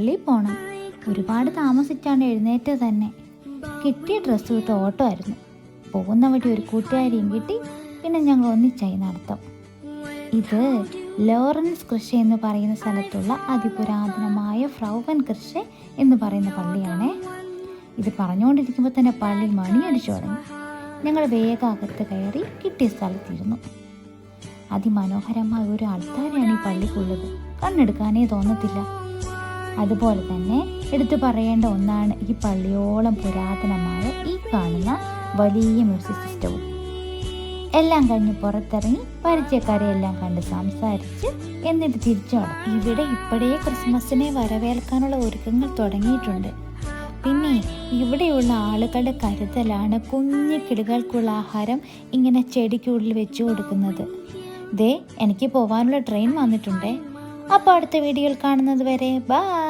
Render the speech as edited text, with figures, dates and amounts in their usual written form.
പള്ളിയിൽ പോകണം. ഒരുപാട് താമസിച്ചാണ് എഴുന്നേറ്റ് തന്നെ. കിട്ടിയ ഡ്രസ്സ് വിട്ട് ഓട്ടോ ആയിരുന്നു. പോകുന്ന വഴി ഒരു കൂട്ടുകാരിയും കിട്ടി. പിന്നെ ഞങ്ങൾ ഒന്നിച്ചായി നടത്തം. ഇത് ലോറൻസ് കൃഷി എന്ന് പറയുന്ന സ്ഥലത്തുള്ള അതിപുരാതനമായ ഫ്രൗവൻ കൃഷി എന്ന് പറയുന്ന പള്ളിയാണേ. ഇത് പറഞ്ഞുകൊണ്ടിരിക്കുമ്പോൾ തന്നെ പള്ളി മണിയടിച്ചു തുടങ്ങി. ഞങ്ങൾ വേഗം അകത്ത് കയറി കിട്ടിയ സ്ഥലത്തിരുന്നു. അതിമനോഹരമായ ഒരു ആൾത്താരെയാണ് ഈ പള്ളിക്കുള്ളത്. കണ്ണെടുക്കാനേ തോന്നത്തില്ല. അതുപോലെ തന്നെ എടുത്തു പറയേണ്ട ഒന്നാണ് ഈ പള്ളിയോളം പുരാതനമായ ഈ കാണുന്ന വലിയ മ്യൂസിക് സിസ്റ്റവും. എല്ലാം കഴിഞ്ഞ് പുറത്തിറങ്ങി പരിചയക്കാരെ എല്ലാം കണ്ട് സംസാരിച്ച് എന്നിട്ട് തിരിച്ചു നടക്കും. ഇവിടെ ഇപ്പോഴേ ക്രിസ്മസിനെ വരവേൽക്കാനുള്ള ഒരുക്കങ്ങൾ തുടങ്ങിയിട്ടുണ്ട്. പിന്നെ ഇവിടെയുള്ള ആളുകളുടെ കരുതലാണ് കുഞ്ഞു കിളികൾക്കുള്ള ആഹാരം ഇങ്ങനെ ചെടിക്കുള്ളിൽ വെച്ചു കൊടുക്കുന്നത്. ദേ, എനിക്ക് പോകാനുള്ള ട്രെയിൻ വന്നിട്ടുണ്ടേ. അപ്പോൾ അടുത്ത വീഡിയോയിൽ കാണുന്നത് വരെ ബൈ.